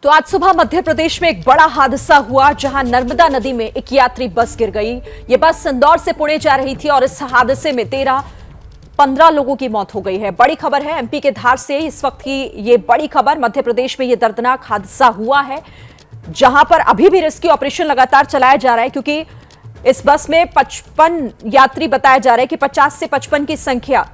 तो आज सुबह मध्य प्रदेश में एक बड़ा हादसा हुआ जहां नर्मदा नदी में एक यात्री बस गिर गई। ये बस इंदौर से पुणे जा रही थी और इस हादसे में 15 लोगों की मौत हो गई है। बड़ी खबर है एमपी के धार से इस वक्त की ये बड़ी खबर। मध्य प्रदेश में ये दर्दनाक हादसा हुआ है जहां पर अभी भी रेस्क्यू ऑपरेशन लगातार चलाया जा रहा है क्योंकि इस बस में 55 यात्री बताया जा रहा है कि 50 से 55 की संख्या।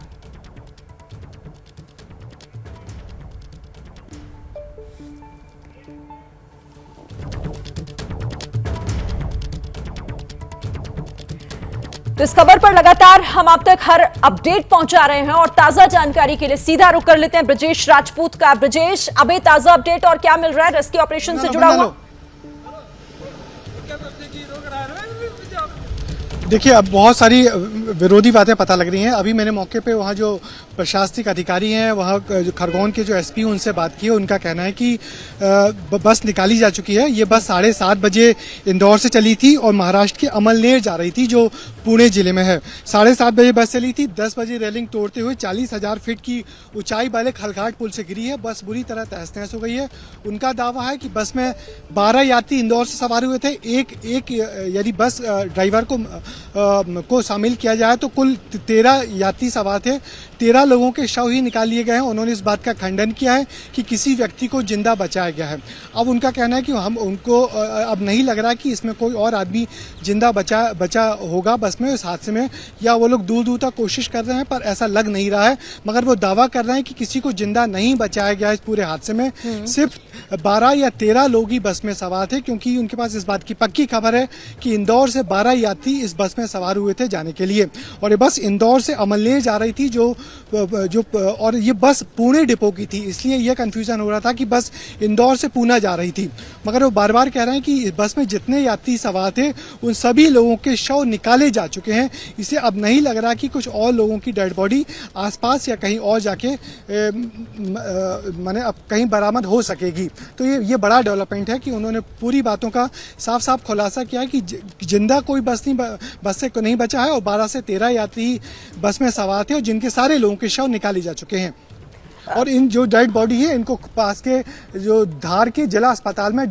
तो इस खबर पर लगातार हम आप तक हर अपडेट पहुंचा रहे हैं और ताजा जानकारी के लिए सीधा रुख कर लेते हैं ब्रजेश राजपूत का। ब्रजेश, अभी ताजा अपडेट और क्या मिल रहा है रेस्क्यू ऑपरेशन से जुड़ा हुआ? देखिए, अब बहुत सारी विरोधी बातें पता लग रही हैं। अभी मैंने मौके पे वहाँ जो प्रशासनिक अधिकारी हैं, वहाँ जो खरगोन के जो एसपी उनसे बात की है। उनका कहना है कि बस निकाली जा चुकी है। ये बस 7:30 बजे इंदौर से चली थी और महाराष्ट्र के अमलनेर जा रही थी जो पुणे जिले में है। 7:30 बजे बस चली थी। 10 बजे रेलिंग तोड़ते हुए 40,000 फीट की ऊंचाई वाले खलघाट पुल से गिरी है। बस बुरी तरह तहस नहस हो गई है। उनका दावा है कि बस में 12 यात्री इंदौर से सवार हुए थे। एक यदि बस ड्राइवर को शामिल किया जाए तो कुल 13 यात्री सवार थे। 13 लोगों के शव ही निकाल लिए गए हैं। उन्होंने इस बात का खंडन किया है कि किसी व्यक्ति को जिंदा बचाया गया है। अब उनका कहना है कि हम उनको अब नहीं लग रहा कि इसमें कोई और आदमी जिंदा बचा होगा बस में इस हादसे में, या वो लोग दूर दूर तक कोशिश कर रहे हैं पर ऐसा लग नहीं रहा है। मगर वो दावा कर रहे हैं कि किसी को जिंदा नहीं बचाया गया इस पूरे हादसे में। सिर्फ 12 या 13 लोग ही बस में सवार थे क्योंकि उनके पास इस बात की पक्की खबर है कि इंदौर से 12 यात्री इस बस में सवार हुए थे जाने के लिए और ये बस इंदौर से अमलनेर जा रही थी और ये बस पुणे डिपो की थी। इसलिए यह कंफ्यूजन हो रहा था कि बस इंदौर से पुणे जा रही थी। मगर वो बार बार कह रहे हैं कि इस बस में जितने यात्री सवार थे उन सभी लोगों के शव निकाले जा चुके हैं। इसे अब नहीं लग रहा कि कुछ और लोगों की डेड बॉडी आसपास या कहीं और जाके माने अब कहीं बरामद हो सकेगी। तो ये बड़ा डेवलपमेंट है कि उन्होंने पूरी बातों का साफ साफ खुलासा किया है कि जिंदा कोई बस से नहीं बचा है और 12 से 13 यात्री बस में सवार थे और जिनके सारे लोगों के शव निकाले जा चुके हैं। और इन जो डेड बॉडी है इनको पास के जो धार के जिला अस्पताल में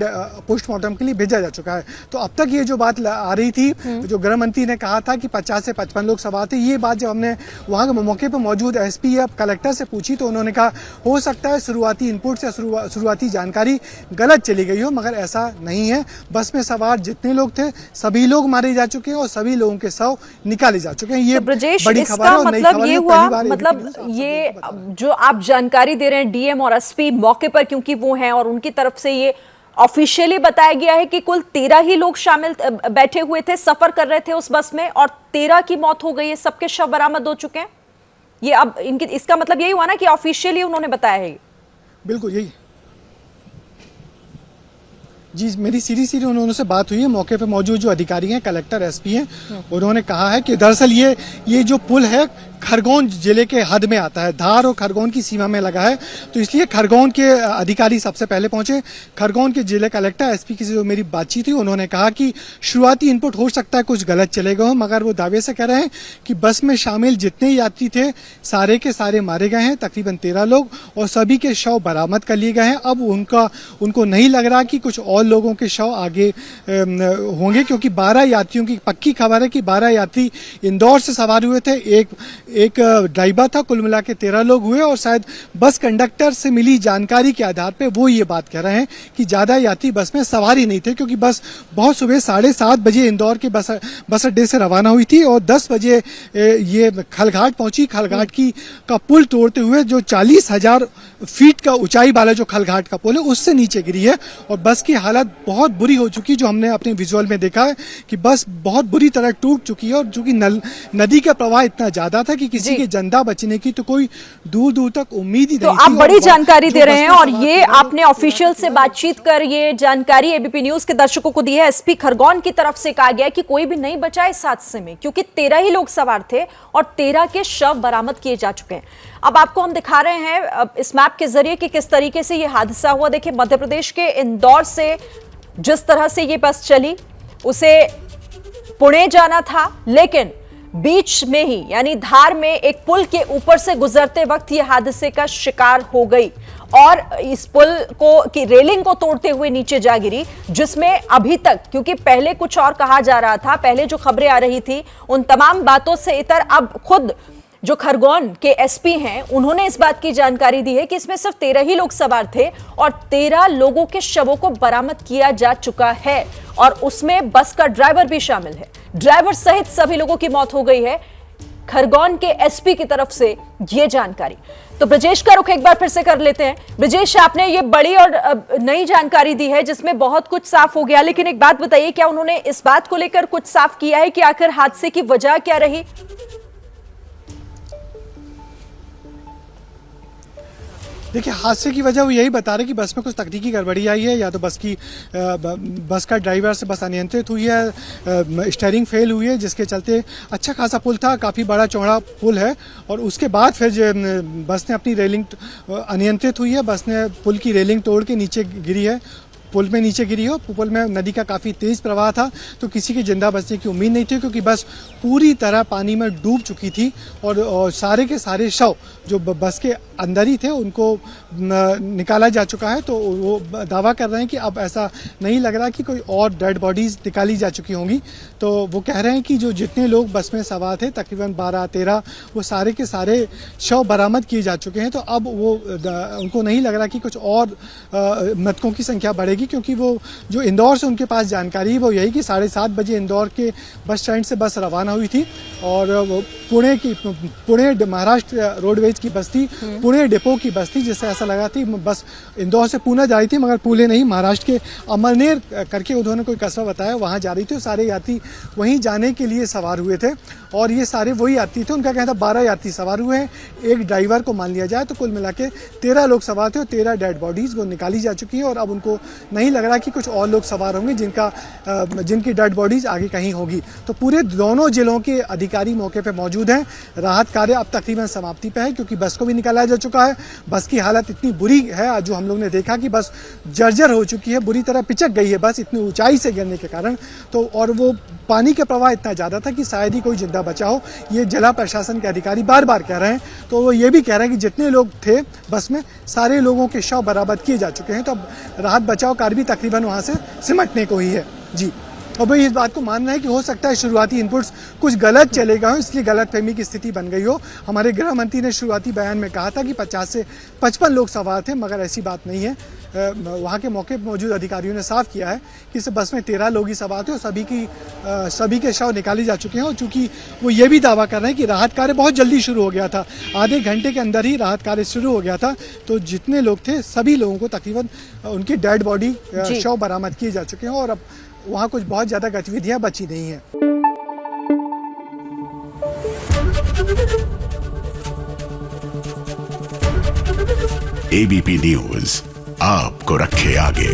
पोस्टमार्टम के लिए भेजा जा चुका है। तो अब तक ये जो बात आ रही थी, जो गृह मंत्री ने कहा था कि 50 से 55 लोग सवार थे, ये बात जब हमने वहाँ के मौके पर मौजूद एसपी या कलेक्टर से पूछी तो उन्होंने कहा हो सकता है शुरुआती इनपुट या शुरुआती जानकारी गलत चली गई हो, मगर ऐसा नहीं है। बस में सवार जितने लोग थे सभी लोग मारे जा चुके हैं और सभी लोगों के शव निकाले जा चुके हैं। ये बड़ी खबर है और नई खबर है। मतलब ये जो आप जानकारी दे रहे हैं डीएम और एसपी मौके पर क्योंकि वो हैं और उनकी तरफ से ये ऑफिशियली बताया गया है कि कुल 13 ही लोग शामिल बैठे हुए थे, सफर कर रहे थे उस बस में और 13 की मौत हो गई है। सबके शव बरामद हो चुके हैं। ये अब इनकी इसका मतलब यही हुआ ना कि ऑफिशियली उन्होंने बताया है। बिल्कुल यही जी, मेरी सीधी उन्होंने से बात हुई है। मौके पे मौजूद जो अधिकारी हैं, कलेक्टर एसपी हैं, उन्होंने कहा है कि दरअसल ये जो पुल है खरगोन जिले के हद में आता है। धार और खरगोन की सीमा में लगा है, तो इसलिए खरगोन के अधिकारी सबसे पहले पहुंचे। खरगोन के जिले कलेक्टर एसपी की जो मेरी बातचीत हुई, उन्होंने कहा कि शुरुआती इनपुट हो सकता है कुछ गलत चले गए हो, मगर वो दावे से कह रहे हैं कि बस में शामिल जितने यात्री थे सारे के सारे मारे गए हैं, तकरीबन 13 लोग, और सभी के शव बरामद कर लिए गए हैं। अब उनको नहीं लग रहा कि कुछ और लोगों के शव आगे होंगे क्योंकि 12 यात्रियों की पक्की खबर है कि 12 यात्री इंदौर से सवार हुए थे। एक ड्राइवर था। कुल मिला के 13 लोग हुए और शायद बस कंडक्टर से मिली जानकारी के आधार पे वो ये बात कह रहे हैं कि ज्यादा यात्री बस में सवार ही नहीं थे क्योंकि बस बहुत सुबह 7:30 बजे इंदौर के बस अड्डे से रवाना हुई थी और 10 बजे ये खलघाट पहुंची। खलघाट का पुल तोड़ते हुए जो 40,000 फीट का ऊंचाई वाला जो खलघाट का पुल है उससे नीचे गिरी है और बस की हालत बहुत बुरी हो चुकी, जो हमने अपने विजुअल में देखा है कि बस बहुत बुरी तरह टूट चुकी है। और चूंकि नदी का प्रवाह इतना ज्यादा था कि किसी के जिंदा बचने की तो कोई दूर दूर तक उम्मीद ही नहीं थी। तो आप बड़ी जानकारी दे रहे हैं और ये आपने ऑफिशियल से बातचीत कर ये जानकारी एबीपी न्यूज के दर्शकों को दी है। एसपी खरगोन की तरफ से कहा गया कि कोई भी नहीं बचा इस हादसे में क्योंकि 13 ही लोग सवार थे और 13 के शव बरामद किए जा चुके हैं। अब आपको हम दिखा रहे हैं इस मैप के जरिए कि किस तरीके से ये हादसा हुआ। देखिए, मध्य प्रदेश के इंदौर से जिस तरह से ये बस चली, उसे पुणे जाना था, लेकिन बीच में ही यानी धार में एक पुल के ऊपर से गुजरते वक्त यह हादसे का शिकार हो गई और इस पुल को की रेलिंग को तोड़ते हुए नीचे जा गिरी, जिसमें अभी तक, क्योंकि पहले कुछ और कहा जा रहा था, पहले जो खबरें आ रही थी उन तमाम बातों से इतर अब खुद जो खरगोन के एसपी हैं उन्होंने इस बात की जानकारी दी है कि इसमें सिर्फ 13 ही लोग सवार थे और 13 लोगों के शवों को बरामद किया जा चुका है और उसमें बस का ड्राइवर भी शामिल है। ड्राइवर सहित सभी लोगों की मौत हो गई है। खरगोन के एसपी की तरफ से यह जानकारी। तो ब्रजेश का रुख एक बार फिर से कर लेते हैं। ब्रजेश, आपने ये बड़ी और नई जानकारी दी है जिसमें बहुत कुछ साफ हो गया, लेकिन एक बात बताइए, क्या उन्होंने इस बात को लेकर कुछ साफ किया है कि आखिर हादसे की वजह क्या रही? देखिए, हादसे की वजह वो यही बता रहे कि बस में कुछ तकनीकी गड़बड़ी आई है, या तो बस का ड्राइवर से बस अनियंत्रित हुई है, स्टीयरिंग फेल हुई है, जिसके चलते अच्छा खासा पुल था, काफ़ी बड़ा चौड़ा पुल है, और उसके बाद फिर बस ने अपनी रेलिंग अनियंत्रित हुई है, बस ने पुल की रेलिंग तोड़ के नीचे गिरी है, पुल में नीचे गिरी हो। पुल में नदी का काफ़ी तेज़ प्रवाह था, तो किसी की जिंदा बचने की उम्मीद नहीं थी, क्योंकि बस पूरी तरह पानी में डूब चुकी थी और सारे के सारे शव जो बस के अंदर ही थे उनको निकाला जा चुका है। तो वो दावा कर रहे हैं कि अब ऐसा नहीं लग रहा कि कोई और डेड बॉडीज़ निकाली जा चुकी होंगी। तो वो कह रहे हैं कि जो जितने लोग बस में सवार थे, तकरीबन 12-13, वो सारे के सारे शव बरामद किए जा चुके हैं। तो अब वो उनको नहीं लग रहा कि कुछ और मृतकों की संख्या बढ़ेगी, क्योंकि वो जो इंदौर से उनके पास जानकारी है वो यही कि 7:30 बजे इंदौर के बस स्टैंड से बस रवाना हुई थी और वो पुणे महाराष्ट्र रोडवेज की बस थी, पुणे डिपो की बस थी, जिससे ऐसा लगा थी बस इंदौर से पुणे जा रही थी, मगर पुणे नहीं, महाराष्ट्र के अमरनेर करके उन्होंने कोई कस्बा बताया, वहाँ जा रही थी। सारे यात्री वहीं जाने के लिए सवार हुए थे और ये सारे वही यात्री थे। उनका कहना था 12 यात्री सवार हुए हैं, एक ड्राइवर को मान लिया जाए तो कुल मिला के 13 लोग सवार थे और 13 डेड बॉडीज वो निकाली जा चुकी हैं और अब उनको नहीं लग रहा कि कुछ और लोग सवार होंगे जिनकी डेड बॉडीज आगे कहीं होगी। तो पूरे दोनों जिलों के अधिकारी मौके पे मौजूद हैं। राहत कार्य अब तकरीबन समाप्ति पे है, क्योंकि बस को भी निकाला जा चुका है। बस की हालत इतनी बुरी है, जो हम लोग ने देखा कि बस जर्जर हो चुकी है, बुरी तरह पिचक गई है बस, इतनी ऊंचाई से गिरने के कारण। तो और वो पानी का प्रवाह इतना ज़्यादा था कि शायद ही कोई जिंदा बचा हो, ये जिला प्रशासन के अधिकारी बार बार कह रहे हैं। तो वो ये भी कह रहे हैं कि जितने लोग थे बस में, सारे लोगों के शव बरामद किए जा चुके हैं। तो अब राहत बचाव कार्य भी तकरीबन वहाँ से सिमटने को ही है। जी, और भाई इस बात को मानना है कि हो सकता है शुरुआती इनपुट्स कुछ गलत चले गए हो, इसलिए गलतफहमी की स्थिति बन गई हो। हमारे गृह मंत्री ने शुरुआती बयान में कहा था कि 50 से 55 लोग सवार थे, मगर ऐसी बात नहीं है। वहाँ के मौके पर मौजूद अधिकारियों ने साफ किया है कि इस बस में 13 लोग ही सवार थे और सभी के शव निकाले जा चुके हैं। और चूंकि वो ये भी दावा कर रहे हैं कि राहत कार्य बहुत जल्दी शुरू हो गया था, आधे घंटे के अंदर ही राहत कार्य शुरू हो गया था, तो जितने लोग थे सभी लोगों को तकरीबन उनकी डेड बॉडी शव बरामद किए जा चुके हैं और अब वहाँ कुछ बहुत ज्यादा गतिविधियां बची नहीं है। एबीपी न्यूज आपको रखे आगे।